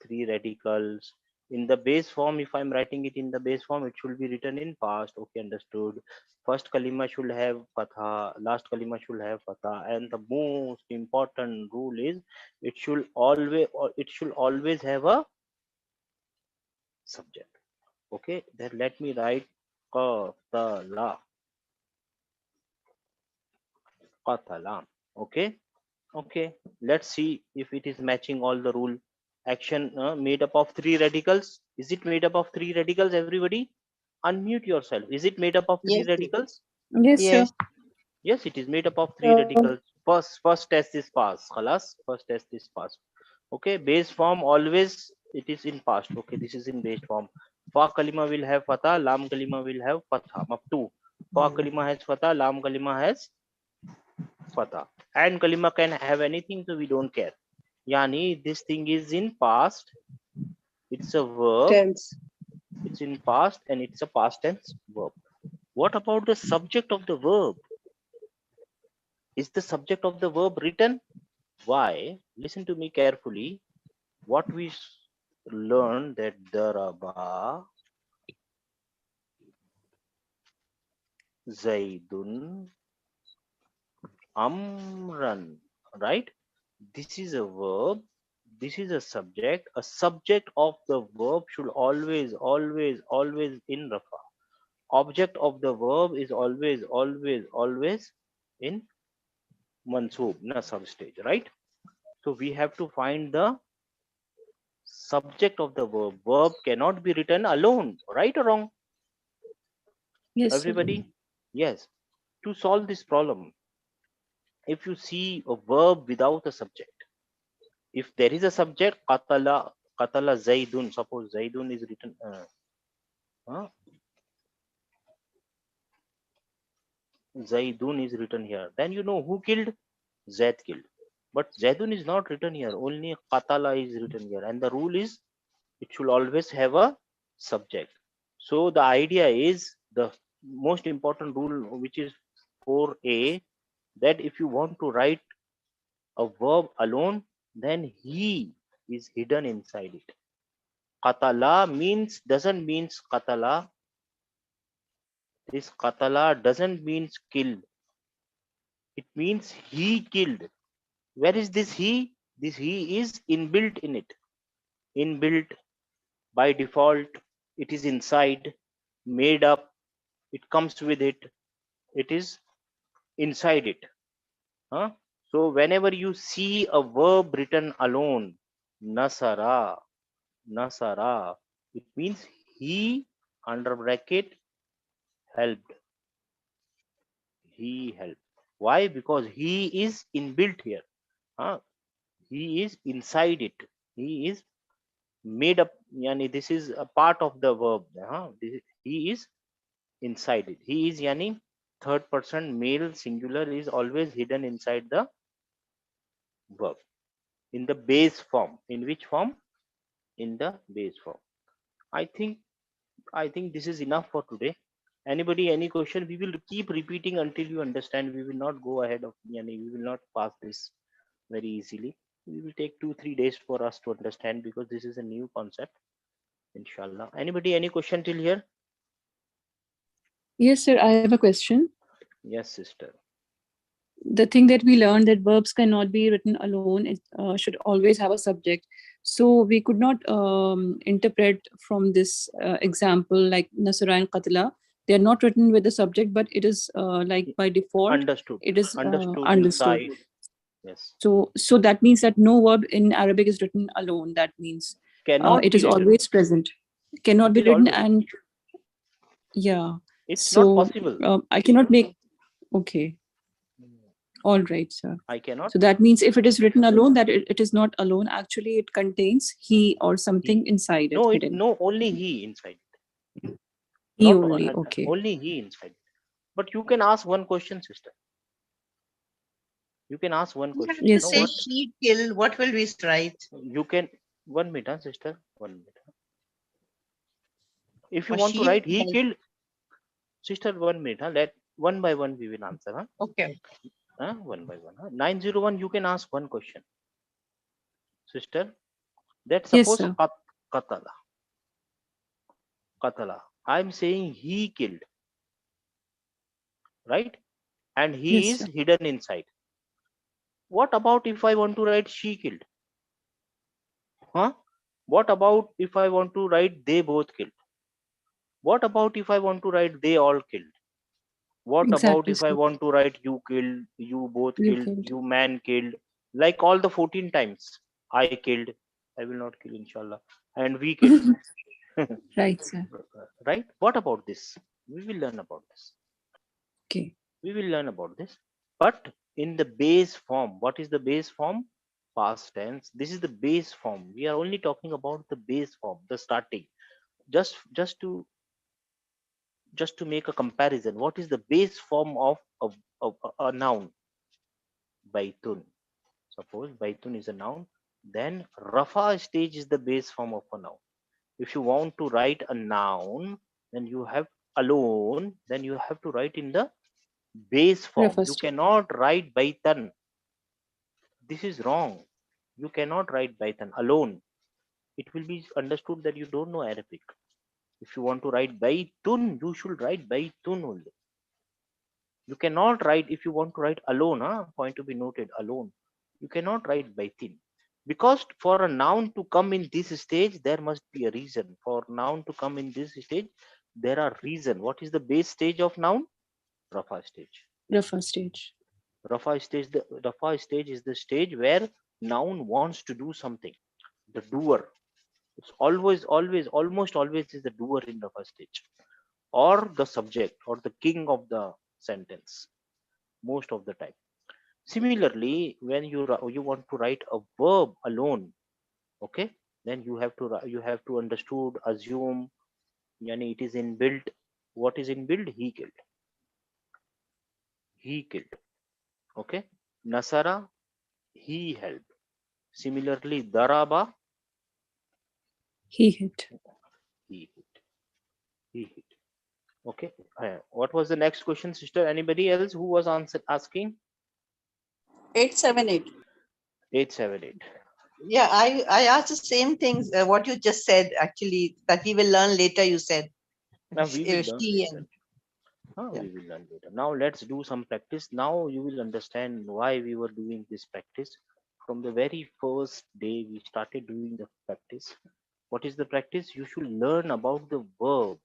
three radicals. In the base form, if I'm writing it in the base form, it should be written in past. Okay, understood. First kalima should have fatha, last kalima should have fatha, and the most important rule is it should always have a subject. Okay, then let me write qatala, qatala. Okay, okay, let's see if it is matching all the rule. Action made up of three radicals. Is it made up of three radicals, everybody? Unmute yourself. Is it made up of three Yes. radicals? Yes, sir. Yes. Yes, it is made up of three radicals. First test is pass. Khalas, first test is pass. Okay, base form always it is in past. Okay, this is in base form. Fa kalima will have fatha, lam kalima will have fatha. Up to fa kalima has fatha, lam kalima has fatha, and kalima can have anything, so we don't care. Yani this thing is in past. It's a verb. Tense. It's in past and it's a past tense verb. What about the subject of the verb? Is the subject of the verb written? Why? Listen to me carefully. What we learned that daraba Zaidun Amran, right? This is a verb. This is a subject. A subject of the verb should always in rafa. Object of the verb is always in mansoob, nasab stage, right? So we have to find the subject of the verb. Verb cannot be written alone, right or wrong? Yes, sir. Everybody? Yes. To solve this problem, if you see a verb without a subject, if there is a subject, qatala Zaidun, suppose Zaidun is written, uh, Zaidun is written here, then you know who killed? Zaid killed. But Zaidun is not written here, only qatala is written here. And the rule is it should always have a subject. So the idea is the most important rule, which is 4a, that if you want to write a verb alone, then he is hidden inside it. Qatala doesn't means qatala. This qatala doesn't means kill. It means he killed. Where is this he? This he is inbuilt in it. Inbuilt by default. It is inside, made up. It comes with it. It is inside it. Huh? So whenever you see a verb written alone, nasara, nasara, it means he under bracket helped. He helped. Why? Because he is inbuilt here. Huh? He is inside it. He is made up. Yani this is a part of the verb. Huh? He is inside it. He is yani third person male singular is always hidden inside the verb in the base form. In which form? In the base form. I think this is enough for today. Anybody, any question? We will keep repeating until you understand. We will not go ahead of yani we will not pass this very easily. We will take 2-3 days for us to understand because this is a new concept. Inshallah. Anybody, any question till here? Yes, sir. I have a question. Yes, sister. The thing that we learned that verbs cannot be written alone, it should always have a subject. So we could not interpret from this example like Nasra and Qatla. They are not written with the subject, but it is like by default, Understood. it is Understood understood. inside. Yes. So that means that no verb in Arabic is written alone. That means Cannot it be is written. always present. Cannot It be is written, always. and yeah. It's not So possible. I cannot make. Okay. All right, sir. I cannot. So that means if it is written alone, that it is not alone. Actually, it contains he or something inside it, No, hidden. no, only he inside. He Not only. Okay. only he inside. But you can ask one question, sister. You can ask one We have question. to You Yes, know say sir. what? he kill. What will we write? You can 1 minute, sister. 1 minute. If you Or want to she write he will killed, sister, 1 minute. Let one by one we will answer. Huh? Okay. One by one. Huh? 901. You can ask one question, sister. That Yes, suppose sir. Qatala. Qatala. I'm saying he killed, right? And he Yes, is sir. hidden inside. What about if I want to write she killed? Huh? What about if I want to write they both killed? What about if I want to write they all killed? What about Exactly, if I sir. want to write you killed, you both You killed, killed. you man killed, like all the 14 times? I killed, I will not kill, inshallah, and we killed. Right, sir. Right? What about this? We will learn about this. Okay. We will learn about this. But in the base form, what is the base form? Past tense. This is the base form. We are only talking about the base form, the starting. Just to make a comparison, what is the base form of a noun? Baitun. Suppose baitun is a noun, then rafa stage is the base form of a noun. If you want to write a noun, then you have alone, then you have to write in the base form. You First. cannot write baitan. This is wrong. You cannot write baitan alone. It will be understood that you don't know Arabic. If you want to write baitun, you should write baitun only. You cannot write, if you want to write alone, point to be noted, alone. You cannot write baitin. Because for a noun to come in this stage, there must be a reason. For noun to come in this stage, there are reason. What is the base stage of noun? Rafa stage. Rafa stage. Rafa stage is the stage where noun wants to do something. The doer. It's almost always is the doer in Rafa stage. Or the subject or the king of the sentence. Most of the time. Similarly, when you want to write a verb alone, okay, then you have to understood, assume, yani it is inbuilt. What is inbuilt? He killed. He killed. Okay. Nasara, he helped. Similarly, daraba, He hit. he hit. He What was the next question, sister? Anybody else who was asking? 878. 878. Yeah, I asked the same things, what you just said, actually, that we will learn later, you said. Now we will learn She later. yeah. We will learn later. Now let's do some practice. Now you will understand why we were doing this practice. From the very first day we started doing the practice. What is the practice? You should learn about the verb.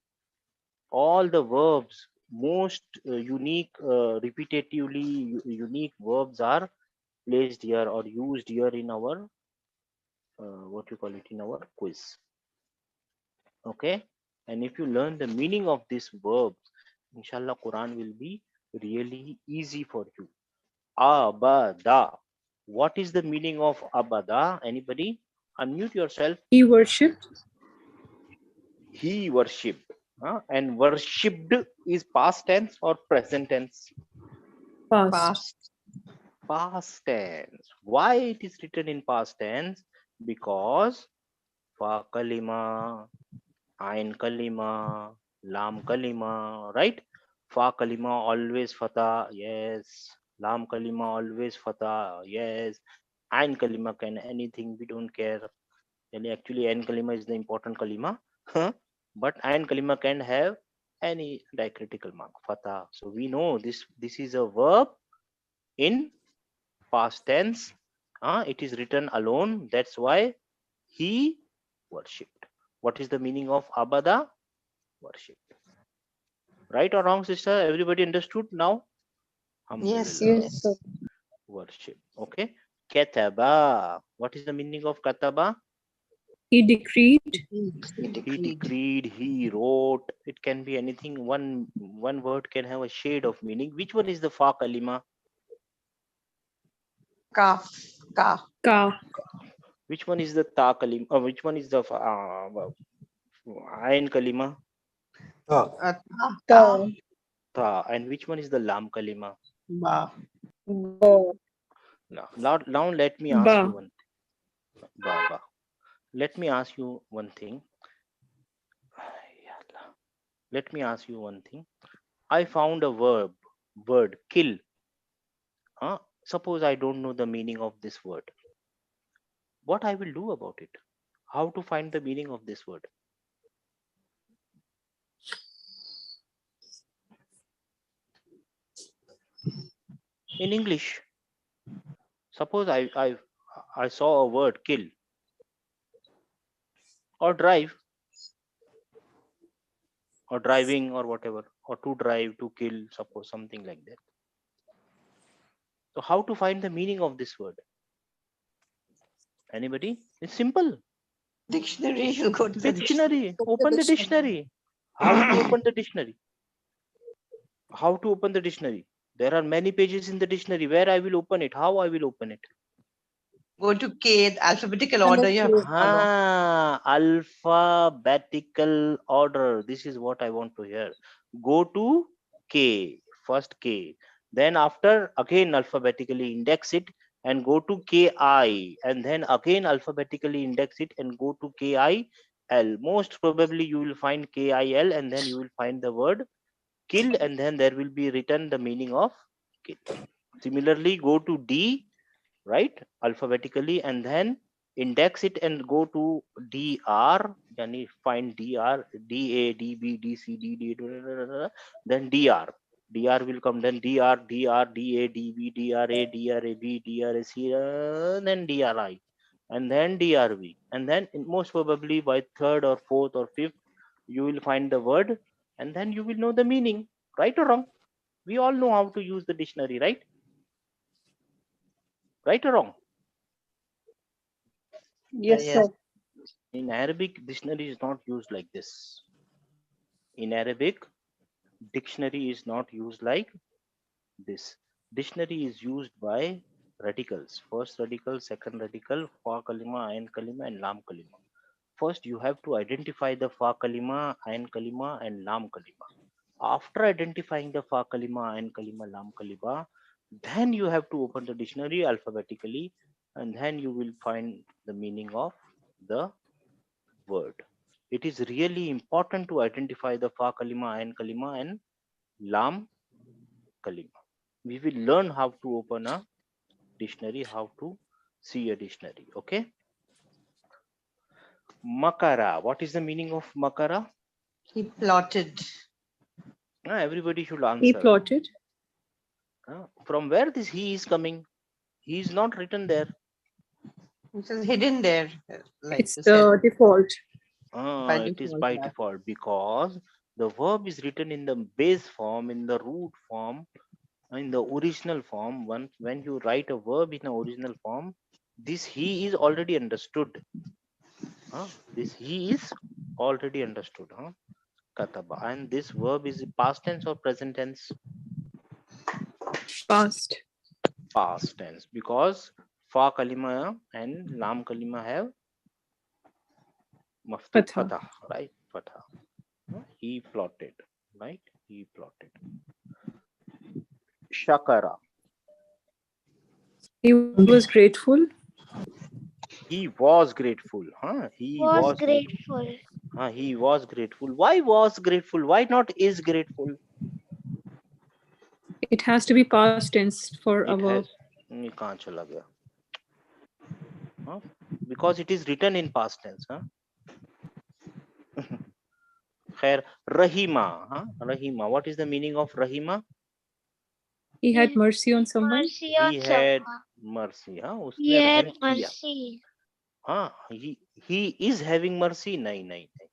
All the verbs, most unique, repetitively unique verbs are placed here or used here in our, what you call it, in our quiz. Okay, and if you learn the meaning of these verbs, inshallah Quran will be really easy for you. Abada, what is the meaning of abada? Anybody? Unmute yourself. He worshipped. He worshipped. And worshipped is past tense or present tense? Past. Past tense. Why it is written in past tense? Because fa kalima, ain kalima, lam kalima, right? Fa kalima always fatha, yes. Lam kalima always fatha, yes. Ain kalima can anything, we don't care. Actually, ain kalima is the important kalima, but ain kalima can have any diacritical mark, fatha. So we know this is a verb in past tense. It is written alone. That's why he worshipped. What is the meaning of abada? Worship. Right or wrong, sister? Everybody understood now? Yes, Alhamdulillah. Yes, sir. Worship. Okay. Kataba. What is the meaning of kataba? He decreed. He decreed, he wrote. It can be anything. One word can have a shade of meaning. Which one is the fa kalima? Kaf. Ka. Which one is the ta kalima? Which one is the ain kalima? Ta. Ta. Ta. And which one is the lam kalima? Ba. Ba. Now let me ask you Ba. one thing. Ba. Let me ask you one thing. Let me ask you one thing. I found a word, kill. Suppose I don't know the meaning of this word. What I will do about it? How to find the meaning of this word? In English. Suppose I saw a word, kill, or drive, or driving, or whatever, or to drive, to kill, suppose something like that. So how to find the meaning of this word? Anybody? It's simple. Dictionary, you go to the dictionary. Dictionary. Open the dictionary. How to open the dictionary? How to open the dictionary? There are many pages in the dictionary. Where I will open it? How I will open it? Go to K, the alphabetical And order you have to follow. Alphabetical order. This is what I want to hear. Go to K, first K. Then after again alphabetically index it and go to KI, and then again alphabetically index it and go to KIL. Most probably you will find KIL, and then you will find the word kill, and then there will be written the meaning of kill. Similarly, go to D, right, alphabetically, and then index it and go to DR. Yani find DR, DA, DB, DC, DD, then DR. DR will come, then DR, DR, DA, DB, DRA, DRAB, DRC, then DRI, and then DRV, and then most probably by third or fourth or fifth you will find the word, and then you will know the meaning. Right or wrong? We all know how to use the dictionary, right? Right or wrong? Yes, Yes. sir. In Arabic, dictionary is not used like this. In Arabic, dictionary is not used like this. Dictionary is used by radicals. First radical, second radical, fa kalima, ain kalima, and lam kalima. First, you have to identify the fa kalima, ain kalima, and lam kalima. After identifying the fa kalima, ain kalima, lam kalima, then you have to open the dictionary alphabetically, and then you will find the meaning of the word. It is really important to identify the fa kalima, ain kalima, and lam, kalima. We will learn how to open a dictionary, how to see a dictionary. Okay. Makara. What is the meaning of makara? He plotted. Everybody should He answer. plotted. From where this he is coming? He is not written there. It is hidden there, like It's you said. the default. By It is default, by yeah. default because the verb is written in the base form, in the root form, in the original form. Once when you write a verb in the original form, this he is already understood. This he is already understood. Kataba. And this verb is past tense or present tense? Past. Past tense, because fa kalima and lam kalima have maftuh Fatha. fatah, right? Fatah. He plotted, right? He plotted. Shakara. He was grateful. He was grateful. He Was was grateful. he was grateful. Why was grateful? Why not is grateful? It has to be past tense for a It verb. has कहाँ चला गया? Because it is written in past tense. Khair, Rahima. Rahima. What is the meaning of Rahima? He had mercy on someone. Mercy He on had someone. mercy. He उसने had रहम किया. mercy. He is having mercy. नहीं नहीं नहीं.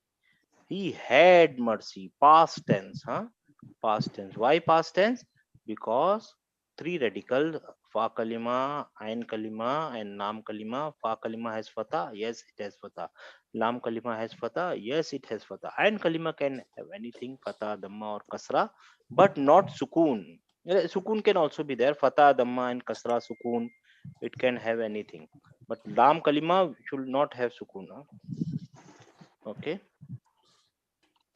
He had mercy. Past tense. Past tense. Why past tense? Because three radical, fa kalima, ain kalima, and lam kalima. Fa kalima has fatha. Yes, it has fatha. Lam kalima has fatha. Yes, it has fatha. Ain kalima can have anything, fatha, dhamma, or kasra, but not sukun. Sukun can also be there. Fatha, dhamma, and kasra, sukun. It can have anything. But lam kalima should not have sukun. Okay.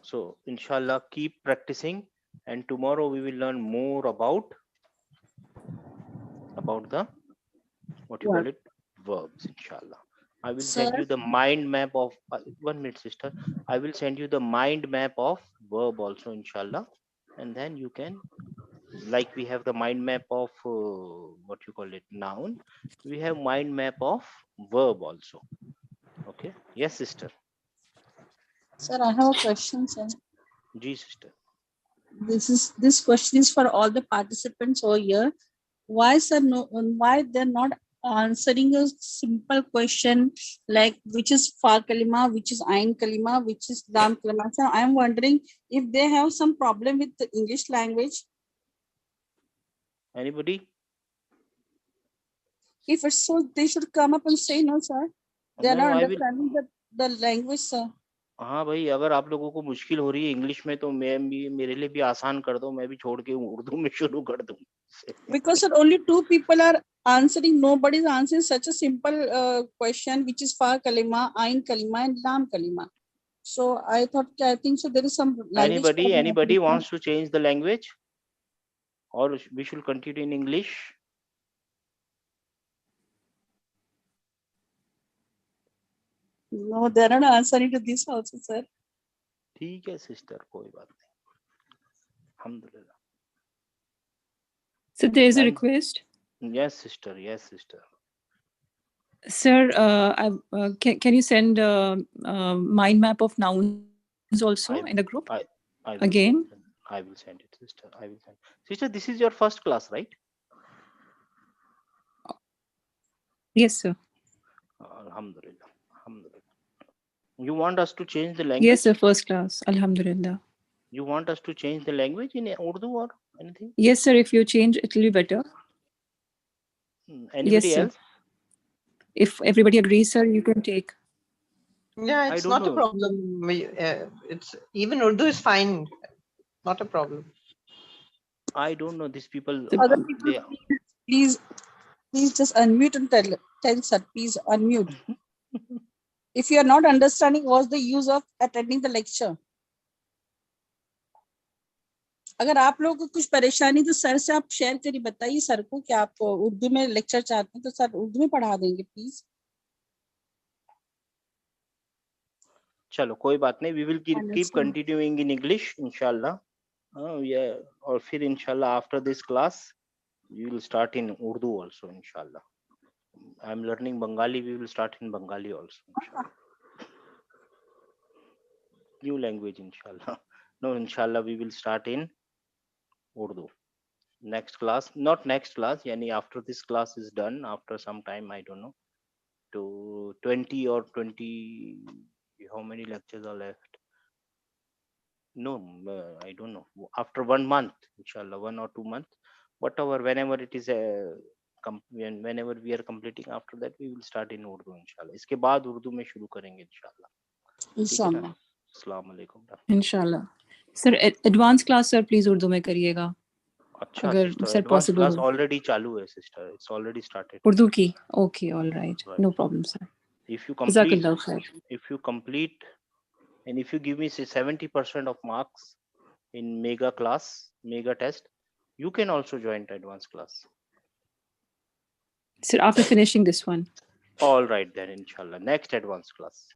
So inshallah, keep practicing, and tomorrow we will learn more about the what you call it, verbs. Inshallah, I will send Sir, you the mind map of 1 minute, sister. I will send you the mind map of verb also, inshallah, and then you can, like we have the mind map of what you call it, noun. We have mind map of verb also. Okay. Yes, sister. sir, I have a question, sir. Ji, sister. This question is for all the participants over here. Why, sir, why they're not answering a simple question like which is fa kalima, which is ain kalima, which is lam kalima? Sir, I'm wondering if they have some problem with the English language. Anybody? If it's so, they should come up and say no, sir. They are No, not I will. understanding the language, sir. हाँ भाई, अगर आप लोगों को मुश्किल हो रही है इंग्लिश में तो मैं भी, मेरे लिए भी आसान कर दो, मैं भी छोड़ के उर्दू में शुरू कर दूं. Because sir, only two people are answering. Nobody is answering such a simple question, which is fa kalima, ain kalima, and lam kalima. So I think so. There is some language problem. Anybody wants to change the language, or we should continue in English? No, they are not answering to this also, sir. ठीक है sister, कोई बात नहीं. अल्हम्दुलिल्लाह. So there is a Then- request. Yes, sister. Yes, sister. Sir, can you send mind map of nouns also in the group? I will Again? I will send it, sister. I will send. Sister, this is your first class, right? Yes, sir. Alhamdulillah. Alhamdulillah. You want us to change the language? Yes, sir. First class. Alhamdulillah. You want us to change the language in Urdu or anything? Yes, sir. If you change, it will be better. Anybody Yes, sir. else? If everybody agrees, sir, you can take. Yeah, I it's don't not a know. problem. It's even Urdu is fine. Not a problem. I don't know. These people. Other people, please just unmute and tell sir, please unmute. If you are not understanding, what's the use of attending the lecture? अगर आप लोगों को कुछ परेशानी तो sir से आप share करिए, बताइए सर को कि आप उर्दू में लेक्चर चाहते हैं तो सर उर्दू में पढ़ा देंगे प्लीज. चलो कोई बात नहीं. We will keep continuing in English, inshallah. Oh yeah, or फिर inshallah after this class we will start in Urdu also inshallah. I'm learning Bengali. We will start in Bengali also inshallah. New language inshallah. No, inshallah we will start in Urdu. Next class, not next class, yani after this class is done, after some time, I don't know, to 20 or 20, how many lectures are left? No, I don't know. After 1 month, inshallah, 1 or 2 months, whatever, whenever it is whenever we are completing after that, we will start in Urdu, inshallah. इसके बाद उर्दू में शुरू करेंगे, inshallah. ठीक है ना? Inshallah. अस्सलाम वालेकुम. इंशाल्लाह sir advance class sir please Urdu में करिएगा अच्छा अगर sister, sir advance possible class हो ऑलरेडी चालू है sister, it's already started. Urdu की okay all right Right. No problem sir If you जज़ाकल्लाह खैर complete, and if you give me say 70% of marks in mega class, mega test, you can also join the advanced class. Sir after finishing this one All right then, inshallah, next advanced class.